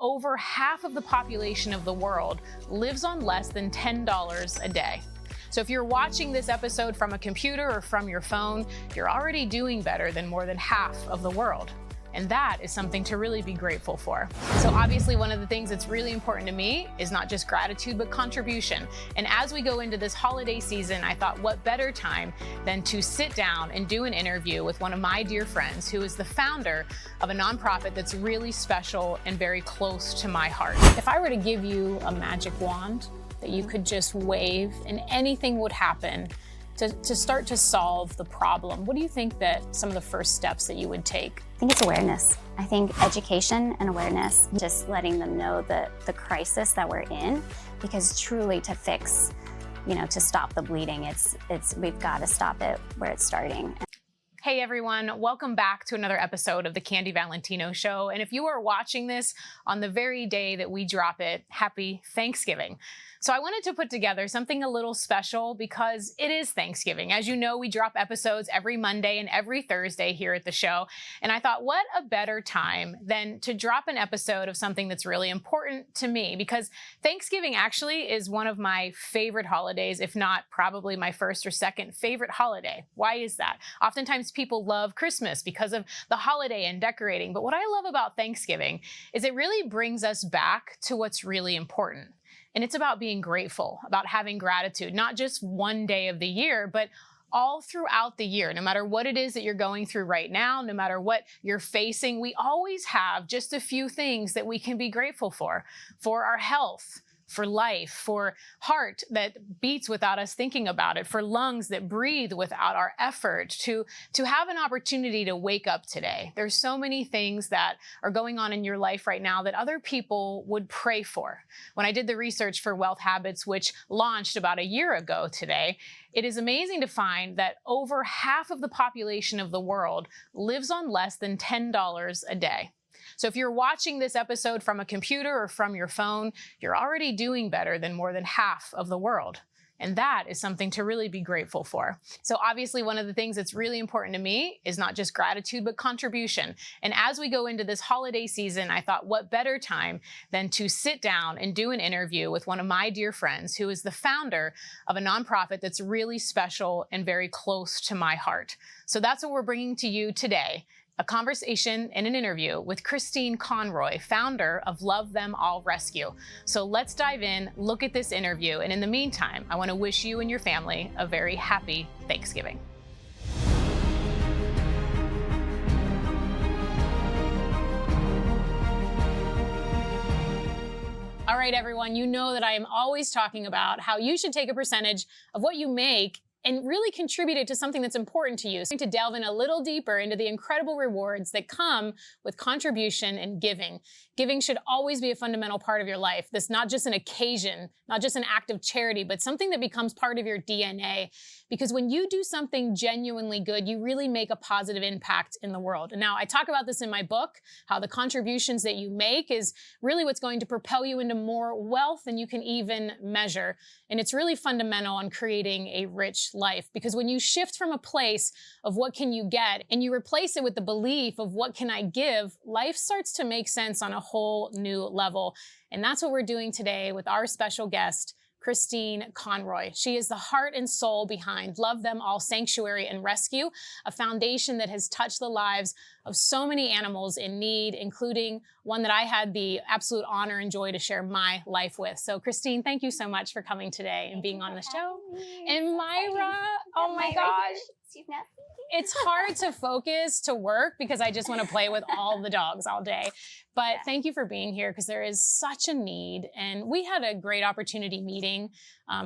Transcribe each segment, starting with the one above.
over half of the population of the world lives on less than $10 a day. So if you're watching this episode from a computer or from your phone, you're already doing better than more than half of the world. And that is something to really be grateful for. So obviously one of the things that's really important to me is not just gratitude, but contribution. And as we go into this holiday season, I thought what better time than to sit down and do an interview with one of my dear friends who is the founder of a nonprofit that's really special and very close to my heart. If I were to give you a magic wand that you could just wave and anything would happen to start to solve the problem, what do you think that some of the first steps that you would take? I think it's awareness. I think education and awareness, just letting them know the crisis that we're in, because truly to fix, to stop the bleeding, we've got to stop it where it's starting. Hey everyone, welcome back to another episode of the Candy Valentino Show. And if you are watching this on the very day that we drop it, happy Thanksgiving. So I wanted to put together something a little special because it is Thanksgiving. As you know, we drop episodes every Monday and every Thursday here at the show. And I thought, what a better time than to drop an episode of something that's really important to me, because Thanksgiving actually is one of my favorite holidays, if not probably my first or second favorite holiday. Why is that? Oftentimes people love Christmas because of the holiday and decorating. But what I love about Thanksgiving is it really brings us back to what's really important. And it's about being grateful, about having gratitude, not just one day of the year, but all throughout the year. No matter what it is that you're going through right now, no matter what you're facing, we always have just a few things that we can be grateful for our health, for life, for heart that beats without us thinking about it, for lungs that breathe without our effort, to have an opportunity to wake up today. There's so many things that are going on in your life right now that other people would pray for. When I did the research for Wealth Habits, which launched about a year ago today, it is amazing to find that over half of the population of the world lives on less than $10 a day. So if you're watching this episode from a computer or from your phone, you're already doing better than more than half of the world. And that is something to really be grateful for. So obviously one of the things that's really important to me is not just gratitude, but contribution. And as we go into this holiday season, I thought what better time than to sit down and do an interview with one of my dear friends who is the founder of a nonprofit that's really special and very close to my heart. So that's what we're bringing to you today. A conversation and an interview with Cristine Conroy, founder of Love Them All Rescue. So let's dive in, look at this interview, and in the meantime, I want to wish you and your family a very happy Thanksgiving. All right, everyone, you know that I am always talking about how you should take a percentage of what you make and really contribute it to something that's important to you. So to delve in a little deeper into the incredible rewards that come with contribution and giving. Giving should always be a fundamental part of your life. This not just an occasion, not just an act of charity, but something that becomes part of your DNA. Because when you do something genuinely good, you really make a positive impact in the world. And now I talk about this in my book, how the contributions that you make is really what's going to propel you into more wealth than you can even measure. And it's really fundamental on creating a rich life. Because when you shift from a place of what can you get and you replace it with the belief of what can I give, life starts to make sense on a whole new level. And that's what we're doing today with our special guest, Cristine Conroy. She is the heart and soul behind Love Them All Sanctuary and Rescue, a foundation that has touched the lives of so many animals in need, including one that I had the absolute honor and joy to share my life with. So Cristine, thank you so much for coming today and being on the show. And Myra, oh my gosh. It's hard to focus to work because I just want to play with all the dogs all day. But thank you for being here because there is such a need. And we had a great opportunity meeting.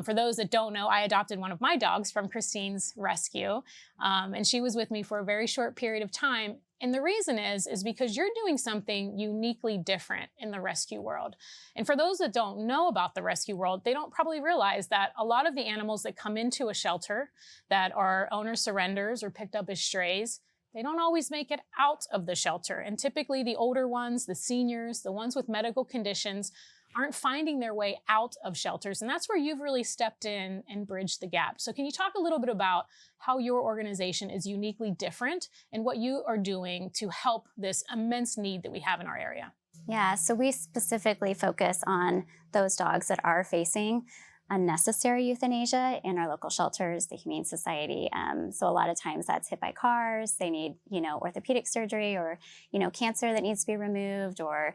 For those that don't know, I adopted one of my dogs from Cristine's rescue. And she was with me for a very short period of time. And the reason is because you're doing something uniquely different in the rescue world. And for those that don't know about the rescue world, they don't probably realize that a lot of the animals that come into a shelter that are owner surrenders or picked up as strays, they don't always make it out of the shelter. And typically the older ones, the seniors, the ones with medical conditions aren't finding their way out of shelters. And that's where you've really stepped in and bridged the gap. So can you talk a little bit about how your organization is uniquely different and what you are doing to help this immense need that we have in our area? Yeah, so we specifically focus on those dogs that are facing unnecessary euthanasia in our local shelters, the Humane Society. So a lot of times that's hit by cars. They need, orthopedic surgery or, cancer that needs to be removed or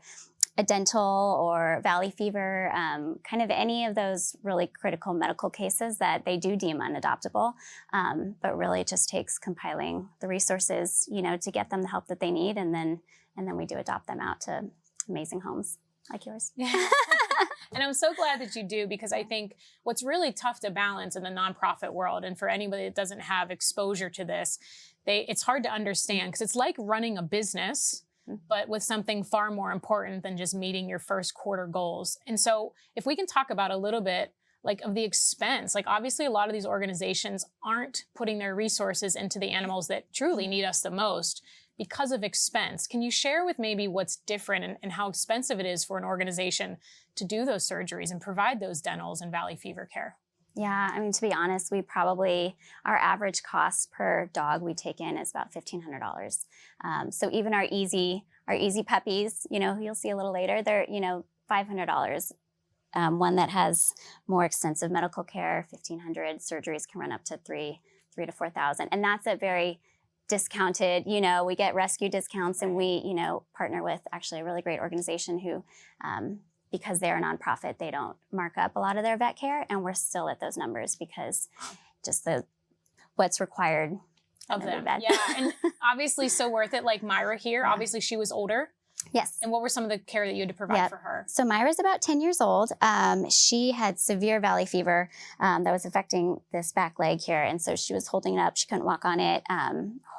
a dental or valley fever, kind of any of those really critical medical cases that they do deem unadoptable. But really it just takes compiling the resources, to get them the help that they need. And then we do adopt them out to amazing homes like yours. Yeah. And I'm so glad that you do, because I think what's really tough to balance in the nonprofit world, and for anybody that doesn't have exposure to this, it's hard to understand, because it's like running a business, but with something far more important than just meeting your first quarter goals. And so if we can talk about a little bit like of the expense, like obviously a lot of these organizations aren't putting their resources into the animals that truly need us the most because of expense. Can you share with maybe what's different and how expensive it is for an organization to do those surgeries and provide those dentals and valley fever care? Yeah, I mean, to be honest, our average cost per dog we take in is about $1,500. So even our easy puppies, who you'll see a little later, they're, $500. One that has more extensive medical care, $1,500. Surgeries can run up to $3,000 to $4,000. And that's a very discounted, we get rescue discounts, and we, partner with actually a really great organization who, because they're a nonprofit, they don't mark up a lot of their vet care, and we're still at those numbers because just what's required of them. Yeah, and obviously so worth it. Like Myra here, obviously she was older. Yes. And what were some of the care that you had to provide for her? So Myra's about 10 years old. She had severe valley fever that was affecting this back leg here. And so she was holding it up. She couldn't walk on it.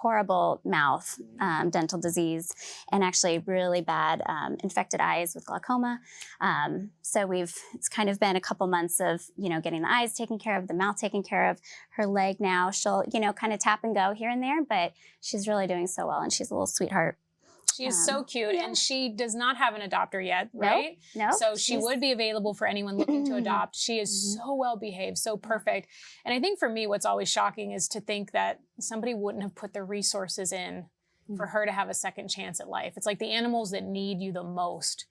Horrible mouth, dental disease, and actually really bad infected eyes with glaucoma. So it's kind of been a couple months of, getting the eyes taken care of, the mouth taken care of. Her leg now, she'll, kind of tap and go here and there, but she's really doing so well, and she's a little sweetheart. She is so cute, and she does not have an adopter yet, right? No. So she would be available for anyone looking to adopt. She is so well behaved, so perfect. And I think for me, what's always shocking is to think that somebody wouldn't have put the resources in for her to have a second chance at life. It's like the animals that need you the most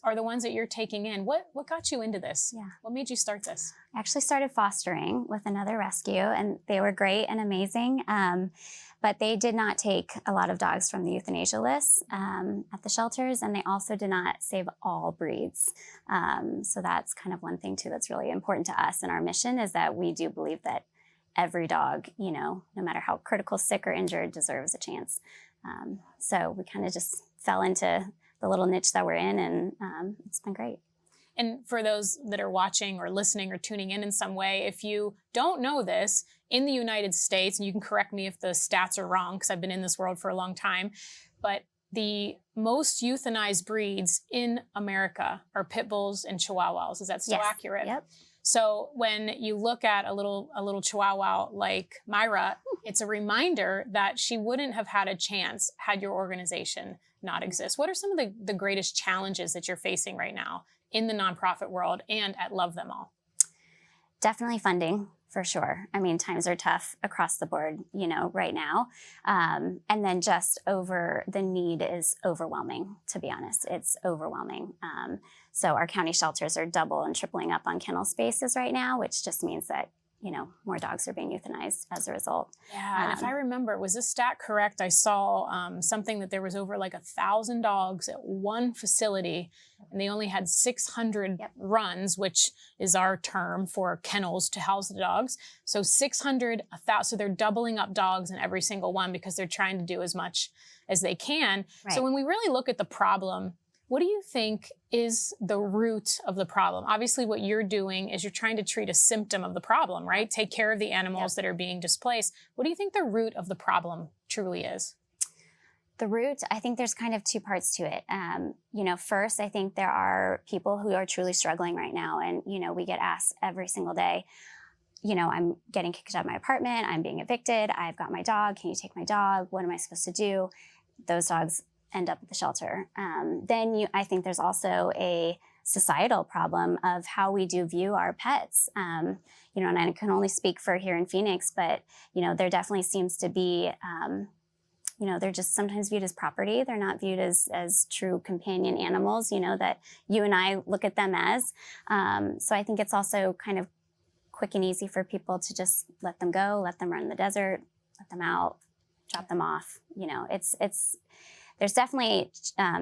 are the ones that you're taking in. What got you into this? Yeah. What made you start this? I actually started fostering with another rescue, and they were great and amazing. But they did not take a lot of dogs from the euthanasia list at the shelters, and they also did not save all breeds. So that's kind of one thing too that's really important to us in our mission, is that we do believe that every dog, no matter how critical, sick, or injured, deserves a chance. So we kind of just fell into the little niche that we're in, and it's been great. And for those that are watching or listening or tuning in some way, if you don't know this, in the United States, and you can correct me if the stats are wrong, because I've been in this world for a long time, but the most euthanized breeds in America are pit bulls and chihuahuas. Is that still accurate? Yep. So when you look at a little chihuahua like Myra, it's a reminder that she wouldn't have had a chance had your organization not exist. What are some of the greatest challenges that you're facing right now in the nonprofit world and at Love Them All? Definitely funding, for sure. I mean, times are tough across the board, right now. And then just the need is overwhelming, to be honest. It's overwhelming. So our county shelters are double and tripling up on kennel spaces right now, which just means that more dogs are being euthanized as a result. Yeah, and if I remember, was this stat correct? I saw something that there was over like 1,000 dogs at one facility, and they only had 600 runs, which is our term for kennels to house the dogs. So 600, 1,000, so they're doubling up dogs in every single one because they're trying to do as much as they can. Right. So when we really look at the problem, what do you think is the root of the problem? Obviously, what you're doing is you're trying to treat a symptom of the problem, right? Take care of the animals that are being displaced. What do you think the root of the problem truly is? The root, I think there's kind of two parts to it. First, I think there are people who are truly struggling right now. And, we get asked every single day, I'm getting kicked out of my apartment. I'm being evicted. I've got my dog. Can you take my dog? What am I supposed to do? Those dogs end up at the shelter. I think there's also a societal problem of how we do view our pets. And I can only speak for here in Phoenix, but, there definitely seems to be they're just sometimes viewed as property. They're not viewed as true companion animals, that you and I look at them as. So I think it's also kind of quick and easy for people to just let them go, let them run in the desert, let them out, drop them off. There's definitely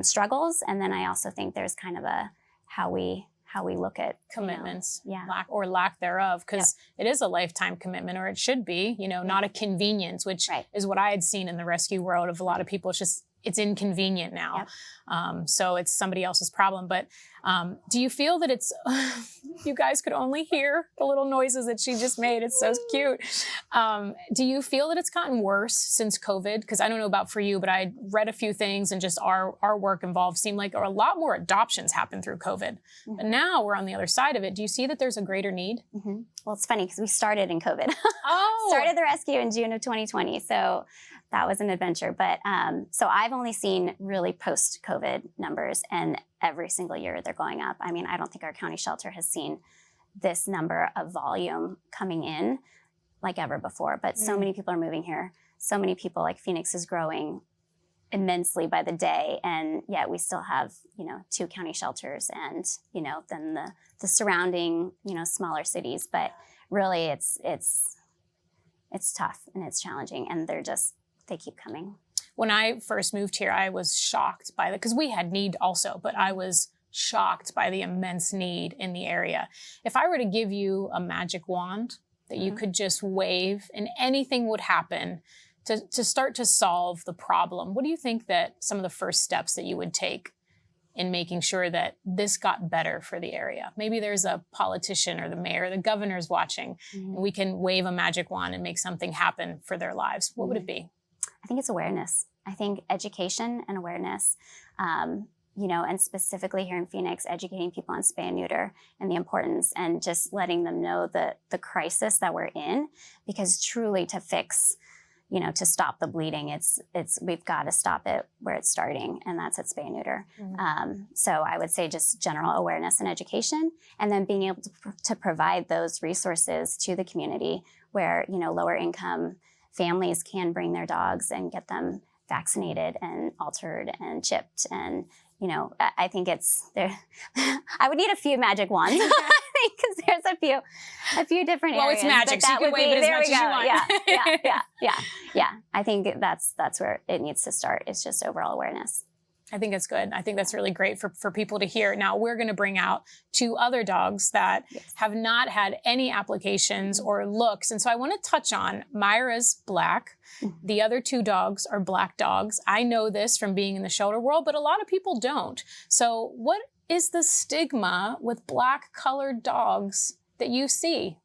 struggles. And then I also think there's kind of how we look at commitments, lack thereof, because it is a lifetime commitment, or it should be, not a convenience, which is what I had seen in the rescue world of a lot of people. It's inconvenient now. So it's somebody else's problem. But do you feel that you guys could only hear the little noises that she just made. It's so cute. Do you feel that it's gotten worse since COVID? Because I don't know about for you, but I read a few things and just our work involved seemed like a lot more adoptions happened through COVID. Mm-hmm. But now we're on the other side of it. Do you see that there's a greater need? Mm-hmm. Well, it's funny because we started in COVID. Started the rescue in June of 2020. So that was an adventure. But so I've only seen really post-COVID numbers, and every single year they're going up. I mean, I don't think our county shelter has seen this number of volume coming in like ever before. But so many people are moving here. So many people, like Phoenix is growing immensely by the day. And yet we still have, 2 county shelters and, then the surrounding, smaller cities. But really it's tough and it's challenging, and they keep coming. When I first moved here, I was shocked by because we had need also, but I was shocked by the immense need in the area. If I were to give you a magic wand that you could just wave and anything would happen to start to solve the problem, what do you think that some of the first steps that you would take in making sure that this got better for the area? Maybe there's a politician or the mayor or the governor's watching, and we can wave a magic wand and make something happen for their lives. What would it be? I think it's awareness. I think education and awareness, and specifically here in Phoenix, educating people on spay and neuter and the importance, and just letting them know the crisis that we're in, because truly to fix, to stop the bleeding, we've got to stop it where it's starting, and that's at spay and neuter. So I would say just general awareness and education, and then being able to provide those resources to the community where, lower income families can bring their dogs and get them vaccinated and altered and chipped. And, I think it's there. I would need a few magic wands because there's a few different areas. Well, it's magic, so you can wave it as much as you want. Yeah. I think that's where it needs to start. It's just overall awareness. I think it's good. I think that's really great for people to hear. Now, we're going to bring out 2 other dogs that have not had any applications or looks. And so I want to touch on Myra's black. The other 2 dogs are black dogs. I know this from being in the shelter world, but a lot of people don't. So what is the stigma with black colored dogs that you see?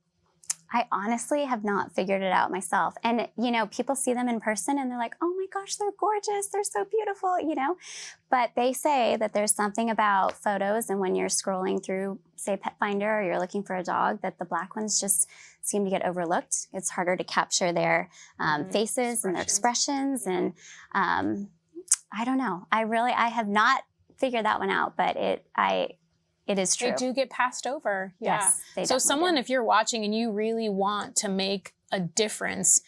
I honestly have not figured it out myself. And, people see them in person and they're like, oh my gosh, they're gorgeous. They're so beautiful, But they say that there's something about photos, and when you're scrolling through, say, Pet Finder, or you're looking for a dog, that the black ones just seem to get overlooked. It's harder to capture their faces and their expressions. And I don't know. I have not figured that one out, but it is true. They do get passed over. Yes. Yeah. So someone, if you're watching and you really want to make a difference,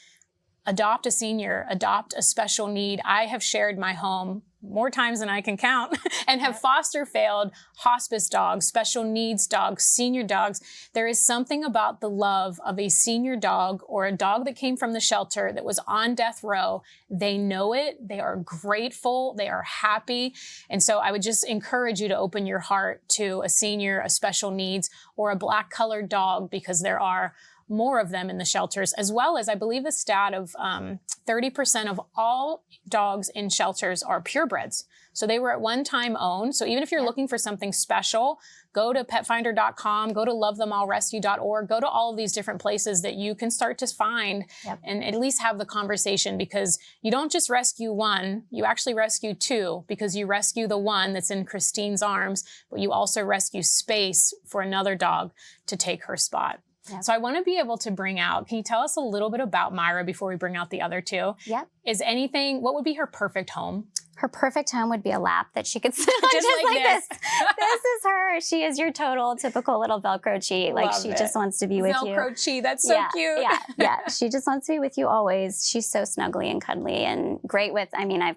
adopt a senior, adopt a special need. I have shared my home more times than I can count and have foster failed hospice dogs, special needs dogs, senior dogs. There is something about the love of a senior dog or a dog that came from the shelter that was on death row. They know it. They are grateful. They are happy. And so I would just encourage you to open your heart to a senior, a special needs, or a black colored dog, because there are more of them in the shelters, as well as I believe the stat of 30% of all dogs in shelters are purebreds. So they were at one time owned. So even if you're looking for something special, go to petfinder.com, go to lovethemalrescue.org, go to all of these different places that you can start to find and at least have the conversation, because you don't just rescue one, you actually rescue 2, because you rescue the one that's in Cristine's arms, but you also rescue space for another dog to take her spot. Yep. So I want to be able to bring out, can you tell us a little bit about Myra before we bring out the other 2? Yep. What would be her perfect home? Her perfect home would be a lap that she could sit on just like this. This is her. she is your total typical little Velcro cheat. Like Love she it. just wants to be with you. Velcro cheat. That's so cute. Yeah. She just wants to be with you always. She's so snuggly and cuddly and great with, I mean, I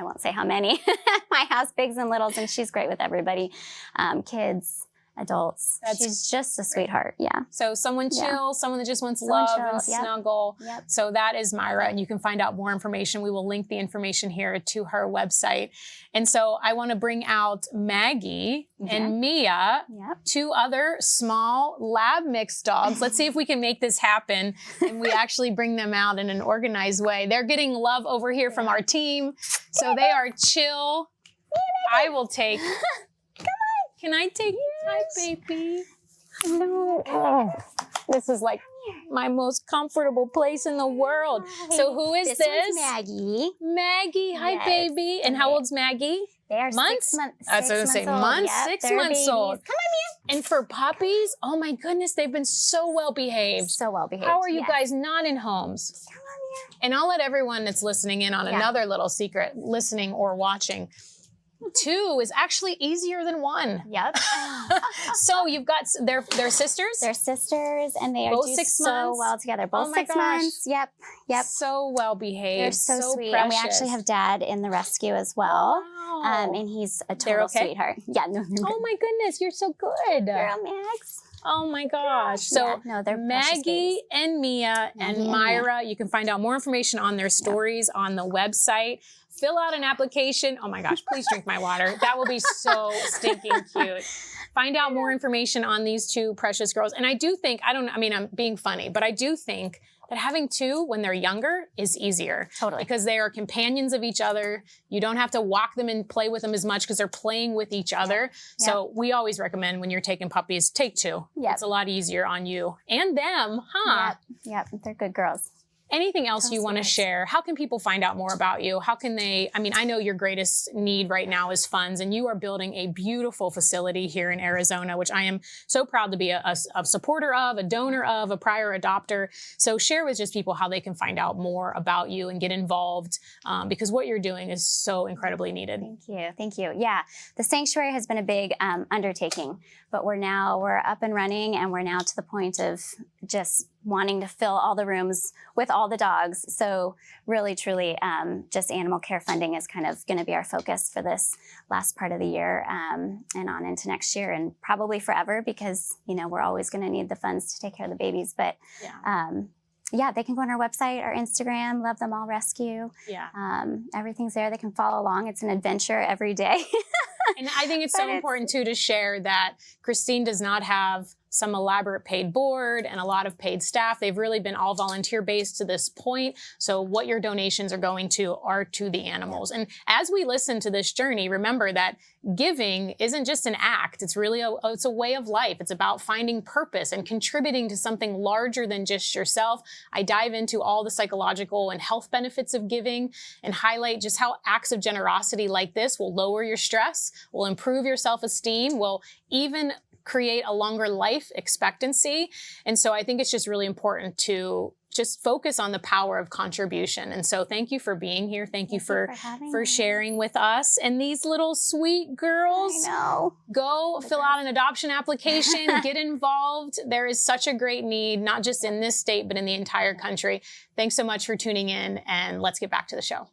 won't say how many, my house, bigs and littles, and she's great with everybody. Kids, adults. She's just a sweetheart. Yeah. So someone chill, someone that just wants love and snuggle. Yep. So that is Myra, and you can find out more information. We will link the information here to her website. And so I want to bring out Maggie and Mia, two other small lab mix dogs. Let's see if we can make this happen and we actually bring them out in an organized way. They're getting love over here from our team. So they are chill. I will take... Can I take Hi, baby? Hello. Oh, this is like my most comfortable place in the world. So who is this? One's Maggie. Maggie. Hi, baby. And how old's Maggie? They are months? 6 months. I was going to say months, 6 months old. Come on, Mia. And for puppies, oh my goodness, they've been so well behaved. So well behaved. How are you guys not in homes? Come on, Mia. And I'll let everyone that's listening in on another little secret, listening or watching. 2 is actually easier than 1. Yep. So you've got their sisters? They're sisters, and they are both do 6 so months? well together. Both Oh my 6 gosh. months. Yep. So well behaved. They're so sweet. Precious. And we actually have Dad in the rescue as well. Wow. And he's a total sweetheart. Yeah. No. Oh my goodness, you're so good. Girl, Max. Oh my gosh. So they're Maggie and Mia and Myra, you can find out more information on their stories on the website. Fill out an application. Oh my gosh, please drink my water. That will be so stinking cute. Find out more information on these 2 precious girls. And I do think, I'm being funny, but I do think that having 2 when they're younger is easier. Totally. Because they are companions of each other. You don't have to walk them and play with them as much because they're playing with each other. So we always recommend when you're taking puppies, take 2. It's a lot easier on you and them, huh? Yep. They're good girls. Anything else you want to share? How can people find out more about you? How can they, I know your greatest need right now is funds, and you are building a beautiful facility here in Arizona, which I am so proud to be a supporter of, a donor of, a prior adopter. So share with just people how they can find out more about you and get involved, because what you're doing is so incredibly needed. Thank you. Yeah, the sanctuary has been a big undertaking, but we're up and running, and we're now to the point of just wanting to fill all the rooms with all the dogs. So really, truly, just animal care funding is kind of going to be our focus for this last part of the year, and on into next year, and probably forever, because, we're always going to need the funds to take care of the babies. But they can go on our website, our Instagram, Love Them All Rescue. Everything's there. They can follow along. It's an adventure every day. And I think it's so important too to share that Cristine does not have some elaborate paid board and a lot of paid staff. They've really been all volunteer based to this point. So what your donations are going to are to the animals. And as we listen to this journey, remember that giving isn't just an act. It's really it's a way of life. It's about finding purpose and contributing to something larger than just yourself. I dive into all the psychological and health benefits of giving and highlight just how acts of generosity like this will lower your stress, will improve your self-esteem, will even create a longer life expectancy. And so I think it's just really important to just focus on the power of contribution. And so thank you for being here. Thank you for sharing with us. And these little sweet girls, go fill out an adoption application, get involved. There is such a great need, not just in this state, but in the entire country. Thanks so much for tuning in, and let's get back to the show.